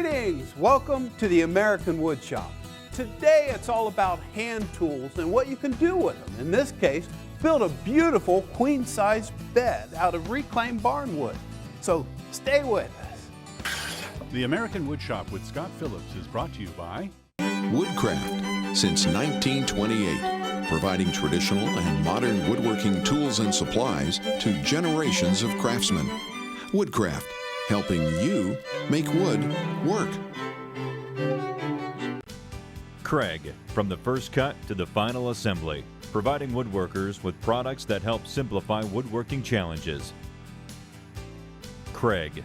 Greetings! Welcome to the American Woodshop. Today it's all about hand tools and what you can do with them. In this case, build a beautiful queen-size bed out of reclaimed barn wood. So stay with us. The American Woodshop with Scott Phillips is brought to you by Woodcraft, since 1928, providing traditional and modern woodworking tools and supplies to generations of craftsmen. Woodcraft, helping you make wood work. Craig, from the first cut to the final assembly, providing woodworkers with products that help simplify woodworking challenges. Craig.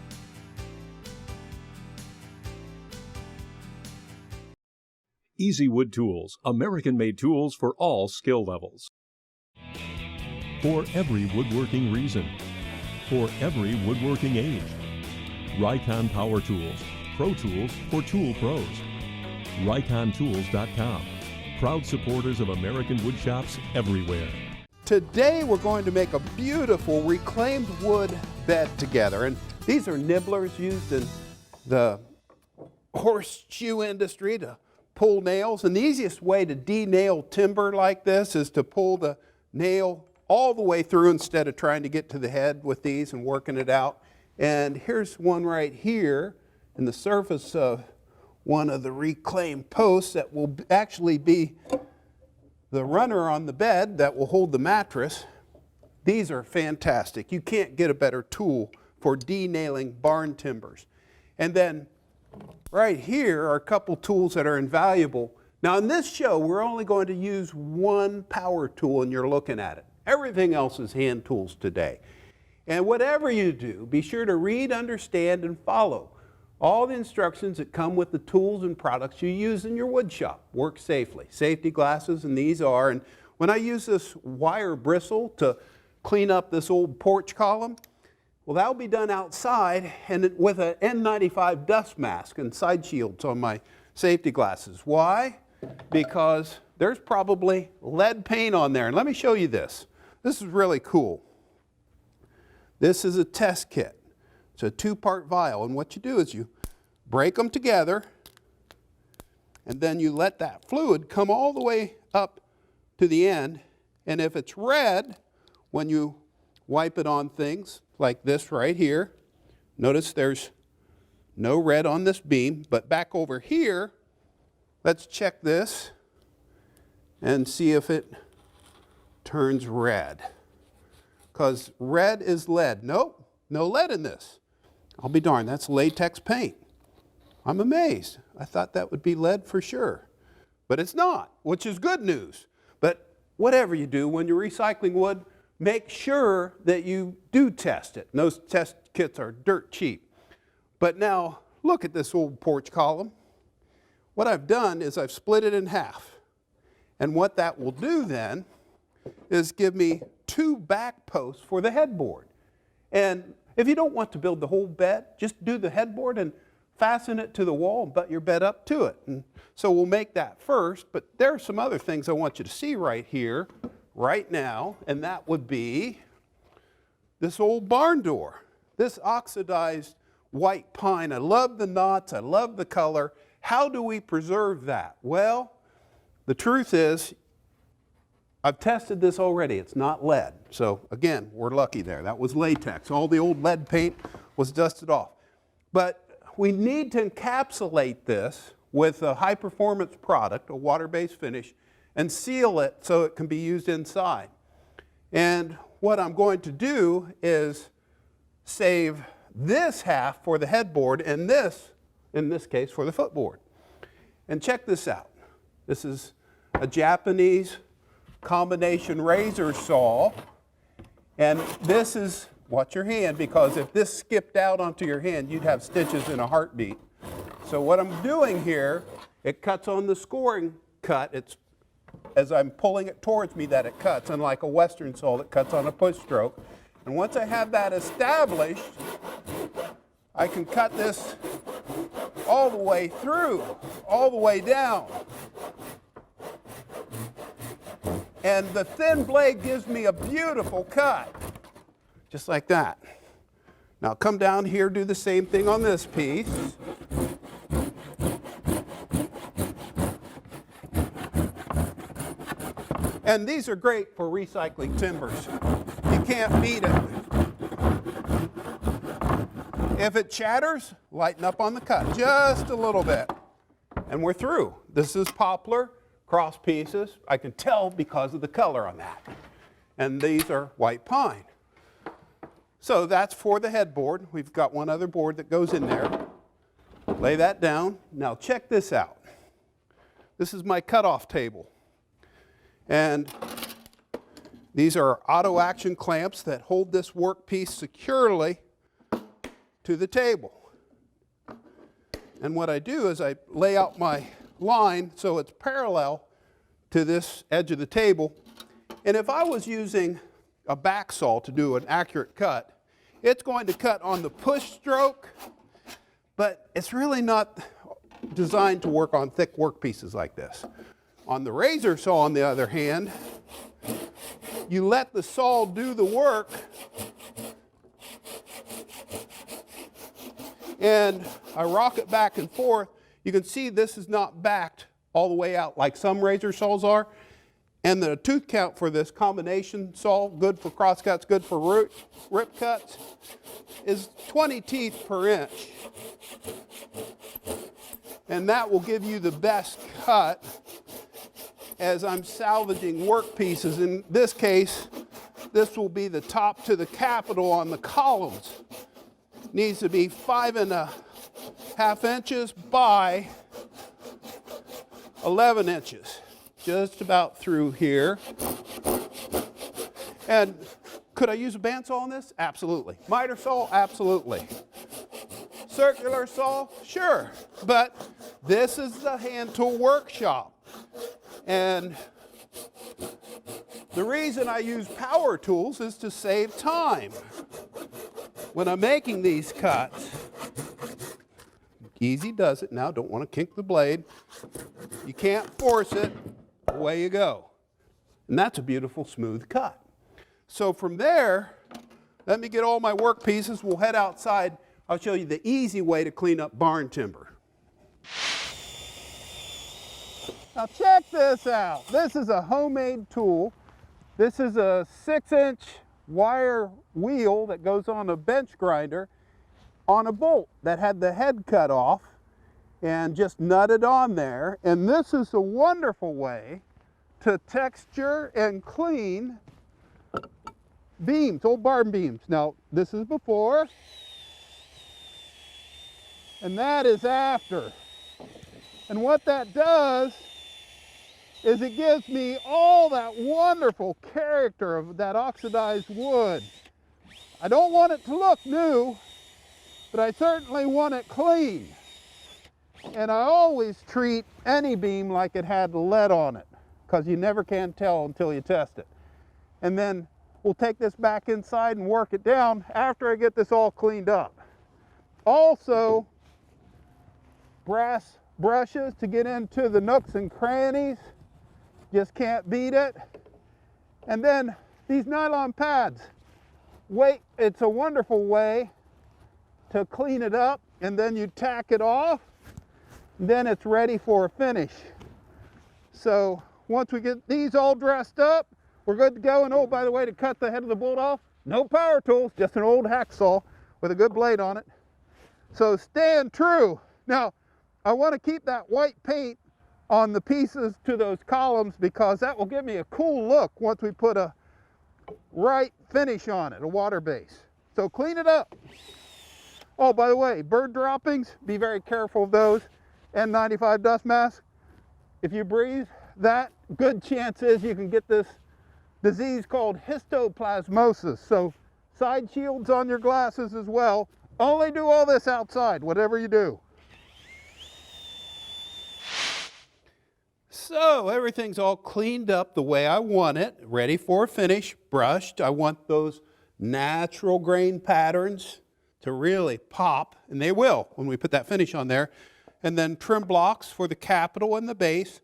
Easy Wood Tools, American-made tools for all skill levels. For every woodworking reason. For every woodworking age. Rycon Power Tools, Pro Tools for tool pros. RyconTools.com, proud supporters of American woodshops everywhere. Today we're going to make a beautiful reclaimed wood bed together. And these are nibblers used in the horseshoe industry to pull nails. And the easiest way to de-nail timber like this is to pull the nail all the way through instead of trying to get to the head with these and working it out. And here's one right here in the surface of one of the reclaimed posts that will actually be the runner on the bed that will hold the mattress. These are fantastic. You can't get a better tool for de-nailing barn timbers. And then right here are a couple tools that are invaluable. Now in this show, we're only going to use one power tool and you're looking at it. Everything else is hand tools today. And whatever you do, be sure to read, understand, and follow all the instructions that come with the tools and products you use in your wood shop. Work safely. Safety glasses, and these are. And when I use this wire bristle to clean up this old porch column, well, that'll be done outside and with an N95 dust mask and side shields on my safety glasses. Why? Because there's probably lead paint on there. And let me show you this. This is really cool. This is a test kit. It's a two-part vial, and what you do is you break them together, and then you let that fluid come all the way up to the end, and if it's red, when you wipe it on things like this right here, notice there's no red on this beam, but back over here, let's check this and see if it turns red. Because red is lead. Nope, no lead in this. I'll be darned, that's latex paint. I'm amazed. I thought that would be lead for sure. But it's not, which is good news. But whatever you do when you're recycling wood, make sure that you do test it. And those test kits are dirt cheap. But now, look at this old porch column. What I've done is I've split it in half. And what that will do then is give me two back posts for the headboard. And if you don't want to build the whole bed, just do the headboard and fasten it to the wall and butt your bed up to it. And so we'll make that first, but there are some other things I want you to see right here, right now, and that would be this old barn door. This oxidized white pine. I love the knots, I love the color. How do we preserve that? Well, the truth is, I've tested this already. It's not lead. So again, we're lucky there. That was latex. All the old lead paint was dusted off. But we need to encapsulate this with a high-performance product, a water-based finish, and seal it so it can be used inside. And what I'm going to do is save this half for the headboard and this, in this case, for the footboard. And check this out. This is a Japanese combination razor saw, and this is, watch your hand, because if this skipped out onto your hand, you'd have stitches in a heartbeat. So what I'm doing here, it cuts on the scoring cut. It's as I'm pulling it towards me that it cuts, unlike a Western saw that cuts on a push stroke. And once I have that established, I can cut this all the way through, all the way down. And the thin blade gives me a beautiful cut, just like that. Now come down here, do the same thing on this piece. And these are great for recycling timbers. You can't beat it. If it chatters, lighten up on the cut just a little bit. And we're through. This is poplar, cross pieces. I can tell because of the color on that. And these are white pine. So that's for the headboard. We've got one other board that goes in there. Lay that down. Now check this out. This is my cutoff table. And these are auto action clamps that hold this workpiece securely to the table. And what I do is I lay out my line so it's parallel to this edge of the table. And if I was using a back saw to do an accurate cut, it's going to cut on the push stroke, but it's really not designed to work on thick workpieces like this. On the razor saw, on the other hand, you let the saw do the work, and I rock it back and forth. You can see this is not backed all the way out like some razor saws are. And the tooth count for this combination saw, good for cross cuts, good for rip cuts, is 20 teeth per inch. And that will give you the best cut as I'm salvaging work pieces. In this case, this will be the top to the capital on the columns. Needs to be 5.5 inches by 11 inches. Just about through here. And could I use a bandsaw on this? Absolutely. Miter saw? Absolutely. Circular saw? Sure. But this is the hand tool workshop. And the reason I use power tools is to save time. When I'm making these cuts, easy does it. Now, don't want to kink the blade. You can't force it. Away you go. And that's a beautiful smooth cut. So from there, let me get all my work pieces. We'll head outside. I'll show you the easy way to clean up barn timber. Now check this out. This is a homemade tool. This is a 6-inch wire wheel that goes on a bench grinder on a bolt that had the head cut off and just nutted on there. And this is a wonderful way to texture and clean beams, old barn beams. Now, this is before, and that is after. And what that does is it gives me all that wonderful character of that oxidized wood. I don't want it to look new, but I certainly want it clean. And I always treat any beam like it had lead on it, because you never can tell until you test it. And then we'll take this back inside and work it down after I get this all cleaned up. Also, brass brushes to get into the nooks and crannies. Just can't beat it. And then these nylon pads. It's a wonderful way to clean it up, and then you tack it off, and then it's ready for a finish. So once we get these all dressed up, we're good to go. And oh, by the way, to cut the head of the bolt off, no power tools, just an old hacksaw with a good blade on it. So stand true. Now, I want to keep that white paint on the pieces to those columns because that will give me a cool look once we put a right finish on it, a water base. So clean it up. Oh, by the way, bird droppings, be very careful of those. N95 dust mask. If you breathe that, good chance is you can get this disease called histoplasmosis. So side shields on your glasses as well. Only do all this outside, whatever you do. So everything's all cleaned up the way I want it, ready for a finish, brushed. I want those natural grain patterns to really pop, and they will when we put that finish on there. And then trim blocks for the capital and the base.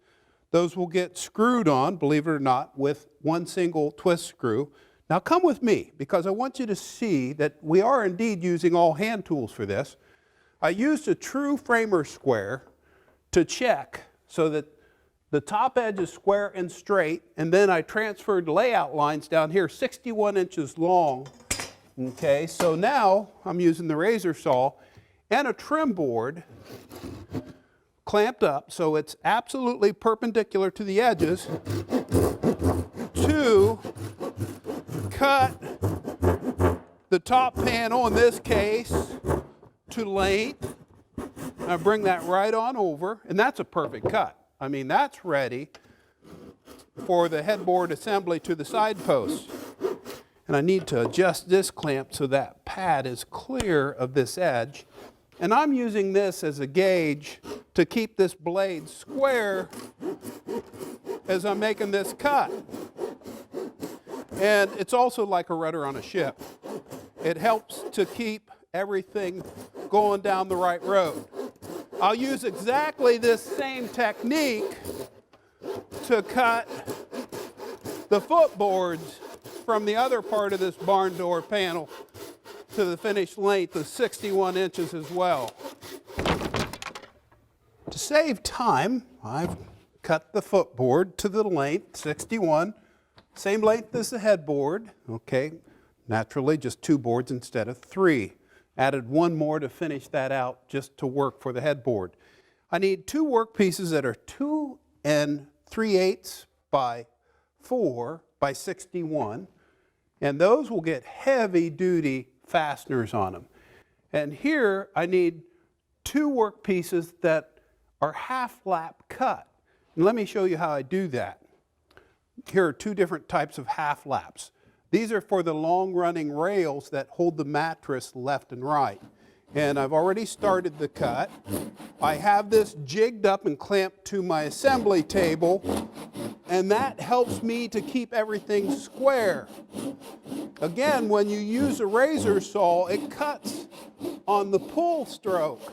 Those will get screwed on, believe it or not, with one single twist screw. Now come with me, because I want you to see that we are indeed using all hand tools for this. I used a true framer square to check so that The top edge is square and straight, and then I transferred layout lines down here, 61 inches long. Okay, so now I'm using the razor saw and a trim board clamped up so it's absolutely perpendicular to the edges to cut the top panel, in this case, to length. I bring that right on over, and that's a perfect cut. I mean, that's ready for the headboard assembly to the side posts. And I need to adjust this clamp so that pad is clear of this edge. And I'm using this as a gauge to keep this blade square as I'm making this cut. And it's also like a rudder on a ship. It helps to keep everything going down the right road. I'll use exactly this same technique to cut the footboards from the other part of this barn door panel to the finished length of 61 inches as well. To save time, I've cut the footboard to the length, 61, same length as the headboard, okay, naturally just 2 boards instead of 3. Added 1 more to finish that out just to work for the headboard. I need 2 work pieces that are 2 3/8 by 4 by 61, and those will get heavy duty fasteners on them. And here I need 2 work pieces that are half lap cut. And let me show you how I do that. Here are 2 different types of half laps. These are for the long running rails that hold the mattress left and right. And I've already started the cut. I have this jigged up and clamped to my assembly table, and that helps me to keep everything square. Again, when you use a razor saw, it cuts on the pull stroke.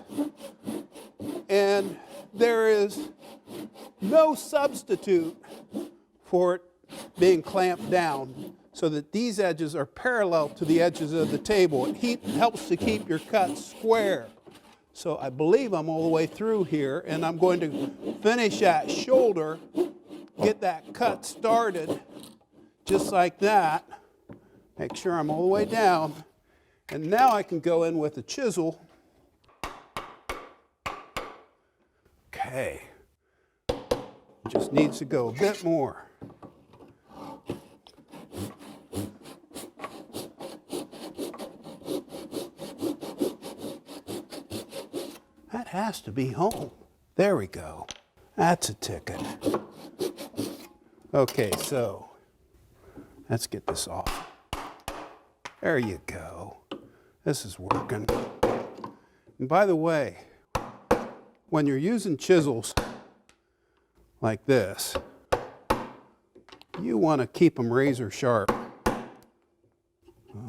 And there is no substitute for it being clamped down, so that these edges are parallel to the edges of the table. It helps to keep your cut square. So I believe I'm all the way through here, and I'm going to finish that shoulder, get that cut started, just like that. Make sure I'm all the way down. And now I can go in with a chisel. Okay. Just needs to go a bit more. That has to be home. There we go. That's a ticket. Okay, so let's get this off. There you go. This is working. And by the way, when you're using chisels like this, you want to keep them razor sharp.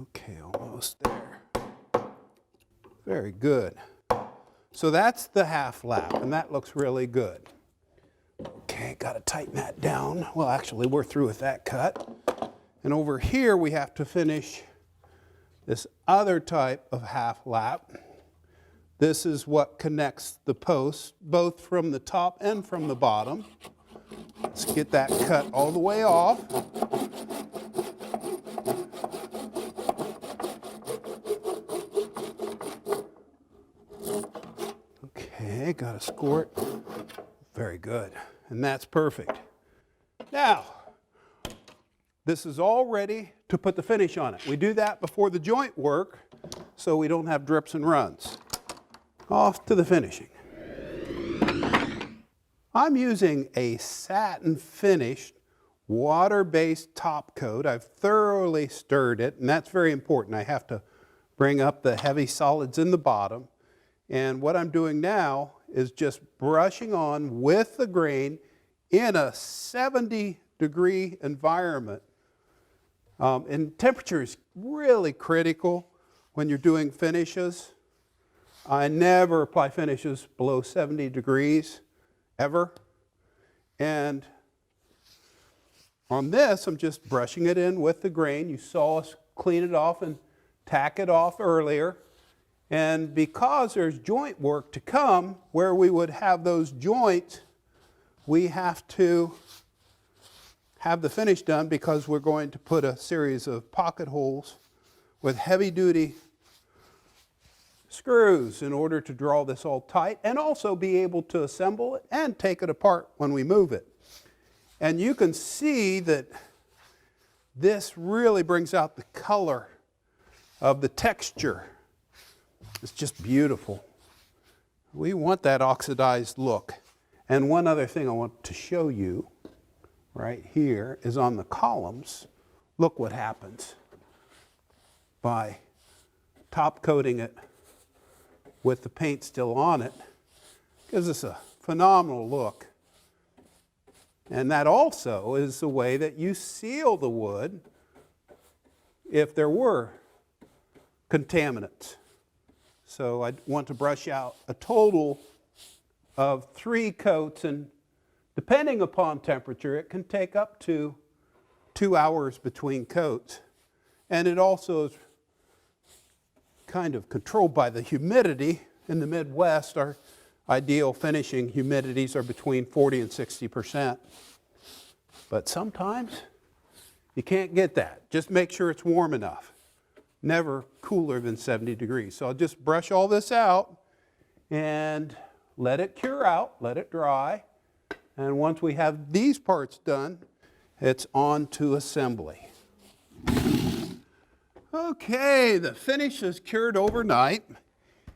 Okay, almost there. Very good. So that's the half lap, and that looks really good. Okay, got to tighten that down. Well, actually, we're through with that cut. And over here, we have to finish this other type of half lap. This is what connects the posts, both from the top and from the bottom. Let's get that cut all the way off. Okay, got to score it. Very good. And that's perfect. Now, this is all ready to put the finish on it. We do that before the joint work so we don't have drips and runs. Off to the finishing. I'm using a satin finished water-based top coat. I've thoroughly stirred it, and that's very important. I have to bring up the heavy solids in the bottom. And what I'm doing now is just brushing on with the grain in a 70-degree environment. And temperature is really critical when you're doing finishes. I never apply finishes below 70 degrees, ever. And on this, I'm just brushing it in with the grain. You saw us clean it off and tack it off earlier. And because there's joint work to come, where we would have those joints we have to have the finish done because we're going to put a series of pocket holes with heavy-duty screws in order to draw this all tight and also be able to assemble it and take it apart when we move it. And you can see that this really brings out the color of the texture. It's just beautiful. We want that oxidized look. And one other thing I want to show you right here is on the columns. Look what happens by top coating it with the paint still on it. Gives us a phenomenal look. And that also is the way that you seal the wood if there were contaminants. So I want to brush out a total of 3 coats, and depending upon temperature, it can take up to 2 hours between coats. And it also is kind of controlled by the humidity. In the Midwest, our ideal finishing humidities are between 40 and 60%. But sometimes you can't get that. Just make sure it's warm enough. Never cooler than 70 degrees. So I'll just brush all this out and let it cure out, let it dry. And once we have these parts done, it's on to assembly. Okay, the finish is cured overnight.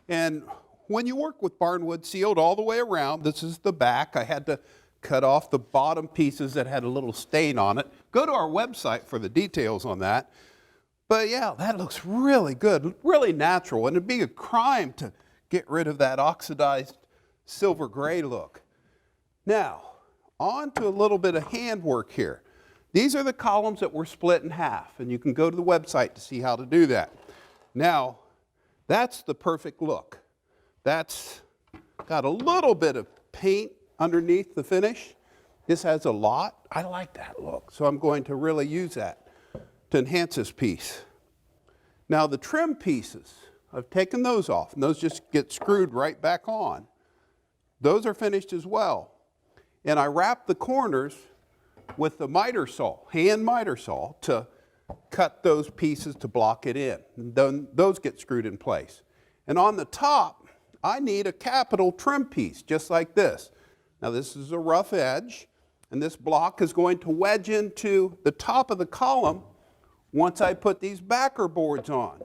And when you work with barnwood sealed all the way around, this is the back. I had to cut off the bottom pieces that had a little stain on it. Go to our website for the details on that. But yeah, that looks really good, really natural, and it'd be a crime to get rid of that oxidized silver gray look. Now, on to a little bit of handwork here. These are the columns that were split in half, and you can go to the website to see how to do that. Now, that's the perfect look. That's got a little bit of paint underneath the finish. This has a lot. I like that look, so I'm going to really use that to enhance this piece. Now the trim pieces, I've taken those off, and those just get screwed right back on. Those are finished as well. And I wrap the corners with the miter saw, hand miter saw, to cut those pieces to block it in. And then those get screwed in place. And on the top, I need a capital trim piece, just like this. Now this is a rough edge, and this block is going to wedge into the top of the column once I put these backer boards on.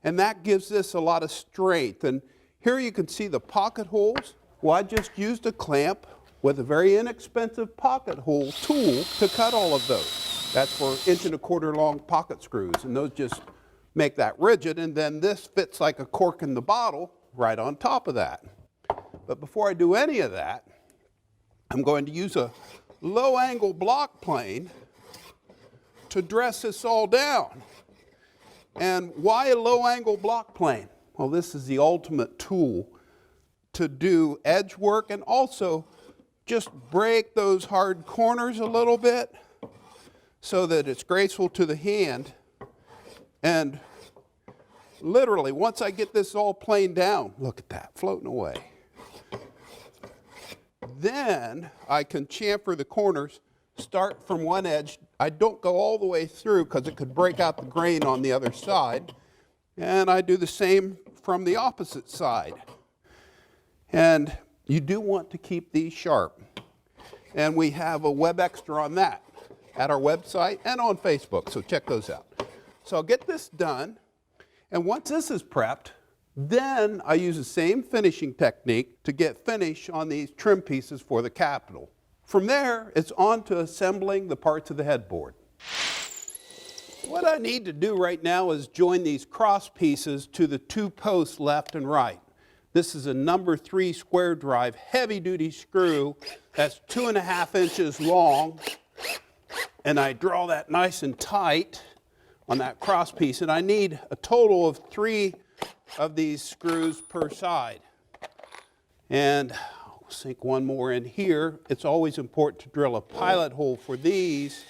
And that gives this a lot of strength. And here you can see the pocket holes. Well, I just used a clamp with a very inexpensive pocket hole tool to cut all of those. That's for 1¼ long pocket screws, and those just make that rigid, and then this fits like a cork in the bottle right on top of that. But before I do any of that, I'm going to use a low angle block plane to dress this all down. And why a low angle block plane? Well, this is the ultimate tool to do edge work and also just break those hard corners a little bit so that it's graceful to the hand. And literally, once I get this all planed down, look at that, floating away. Then I can chamfer the corners, start from one edge. I don't go all the way through because it could break out the grain on the other side. And I do the same from the opposite side. And you do want to keep these sharp. And we have a web extra on that at our website and on Facebook, so check those out. So I'll get this done, and once this is prepped, then I use the same finishing technique to get finish on these trim pieces for the capital. From there, it's on to assembling the parts of the headboard. What I need to do right now is join these cross pieces to the 2 posts left and right. This is a number 3 square drive heavy duty screw that's 2½ inches long, and I draw that nice and tight on that cross piece, and I need a total of 3 of these screws per side. And I'll sink one more in here. It's always important to drill a pilot hole for these.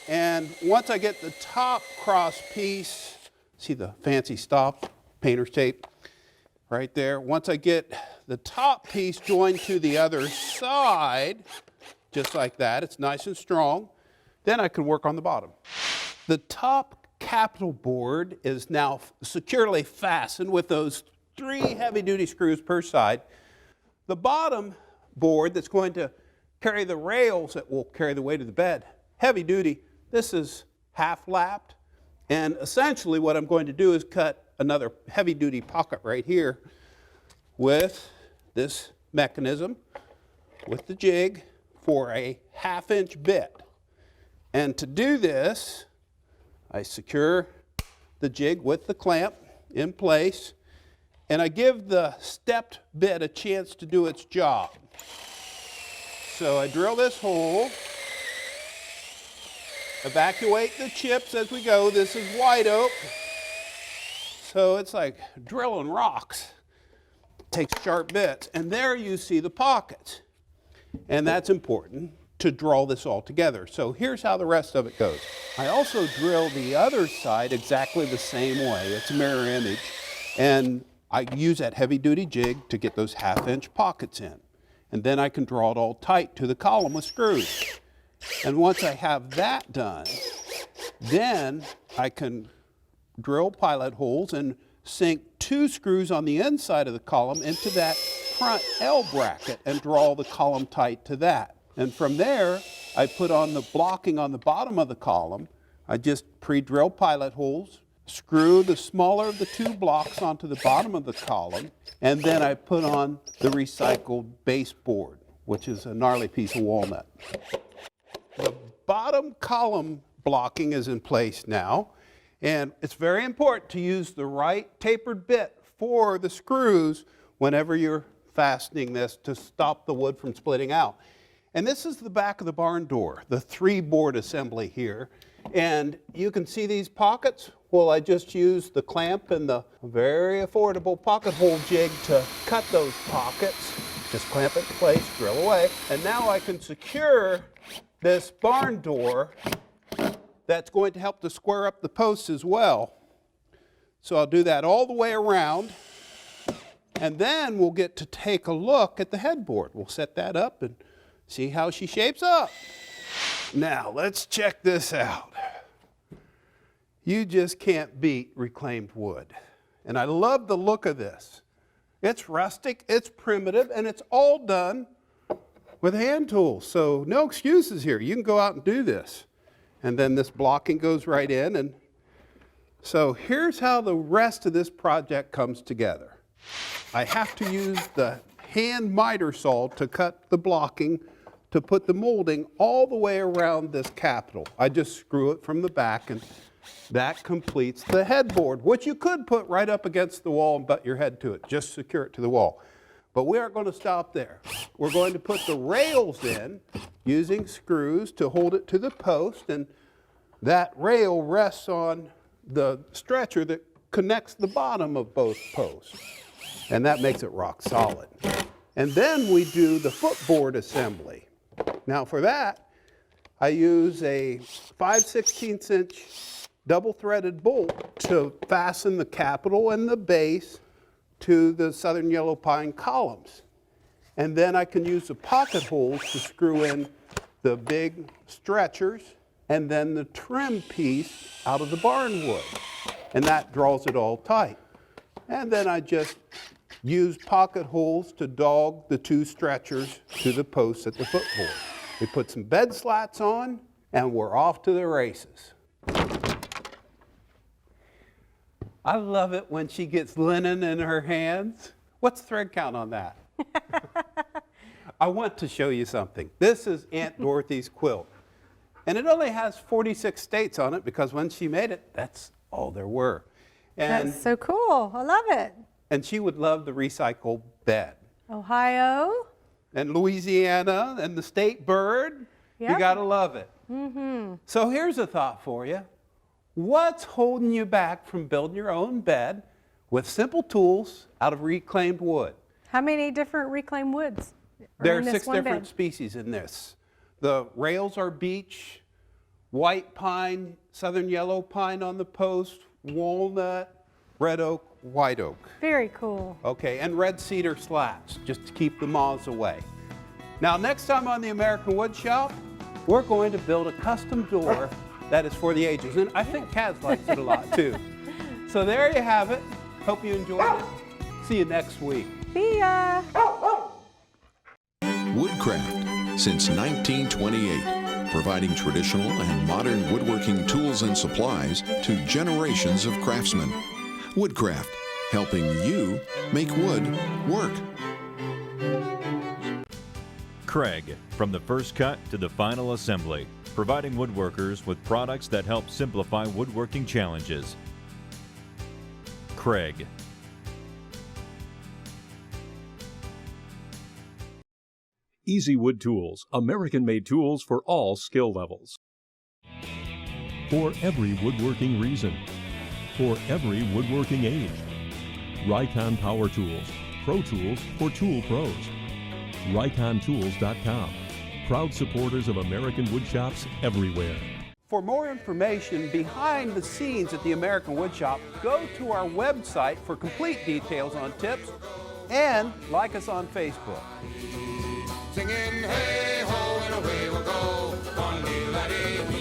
And once I get the top cross piece, see the fancy stop, painter's tape right there. Once I get the top piece joined to the other side, just like that. It's nice and strong. Then I can work on the bottom. The top capital board is now securely fastened with those 3 heavy-duty screws per side. The bottom board that's going to carry the rails that will carry the weight of the bed, heavy duty, this is half lapped. And essentially what I'm going to do is cut another heavy duty pocket right here with this mechanism, with the jig, for a 1/2-inch bit. And to do this, I secure the jig with the clamp in place, and I give the stepped bit a chance to do its job. So I drill this hole, evacuate the chips as we go. This is white oak, so it's like drilling rocks. Takes sharp bits, and there you see the pockets. And that's important to draw this all together. So here's how the rest of it goes. I also drill the other side exactly the same way. It's a mirror image, and I use that heavy-duty jig to get those 1/2-inch pockets in. And then I can draw it all tight to the column with screws. And once I have that done, then I can drill pilot holes and sink 2 screws on the inside of the column into that front L bracket and draw the column tight to that. And from there, I put on the blocking on the bottom of the column. I just pre-drill pilot holes, screw the smaller of the 2 blocks onto the bottom of the column, and then I put on the recycled baseboard, which is a gnarly piece of walnut. The bottom column blocking is in place now, and it's very important to use the right tapered bit for the screws whenever you're fastening this to stop the wood from splitting out. And this is the back of the barn door, the 3-board assembly here. And you can see these pockets. Well, I just used the clamp and the very affordable pocket hole jig to cut those pockets. Just clamp it in place, drill away. And now I can secure this barn door that's going to help to square up the posts as well. So I'll do that all the way around. And then we'll get to take a look at the headboard. We'll set that up and see how she shapes up. Now, let's check this out. You just can't beat reclaimed wood. And I love the look of this. It's rustic, it's primitive, and it's all done with hand tools. So no excuses here. You can go out and do this. And then this blocking goes right in. And so here's how the rest of this project comes together. I have to use the hand miter saw to cut the blocking to put the molding all the way around this capital. I just screw it from the back, and that completes the headboard, which you could put right up against the wall and butt your head to it. Just secure it to the wall. But we aren't going to stop there. We're going to put the rails in using screws to hold it to the post, and that rail rests on the stretcher that connects the bottom of both posts. And that makes it rock solid. And then we do the footboard assembly. Now for that, I use a 5/16" double-threaded bolt to fasten the capital and the base to the southern yellow pine columns. And then I can use the pocket holes to screw in the big stretchers and then the trim piece out of the barn wood. And that draws it all tight. And then I just use pocket holes to dog the 2 stretchers to the posts at the footboard. We put some bed slats on, and we're off to the races. I love it when she gets linen in her hands. What's the thread count on that? I want to show you something. This is Aunt Dorothy's quilt. And it only has 46 states on it because when she made it, that's all there were. And that's so cool. I love it. And she would love the recycled bed. Ohio. And Louisiana and the state bird. Yep. You gotta love it. Mm-hmm. So here's a thought for you. What's holding you back from building your own bed with simple tools out of reclaimed wood? How many different reclaimed woods are There are in this 6 one different bed? species in this. The rails are beech, white pine, southern yellow pine on the post, walnut, red oak, white oak. Very cool. Okay, and red cedar slats, just to keep the moths away. Now, next time on the American Woodshop, we're going to build a custom door that is for the ages. And I think Kaz likes it a lot too. So there you have it. Hope you enjoyed it. See you next week. See ya. Woodcraft, since 1928, providing traditional and modern woodworking tools and supplies to generations of craftsmen. Woodcraft, helping you make wood work. Craig, from the first cut to the final assembly, providing woodworkers with products that help simplify woodworking challenges. Craig. Easy Wood Tools, American-made tools for all skill levels. For every woodworking reason. For every woodworking age. Rycon Power Tools, Pro Tools for tool pros. RyconTools.com, proud supporters of American woodshops everywhere. For more information behind the scenes at the American Woodshop, go to our website for complete details on tips and like us on Facebook. Singing hey ho and away we'll go, one little laddie.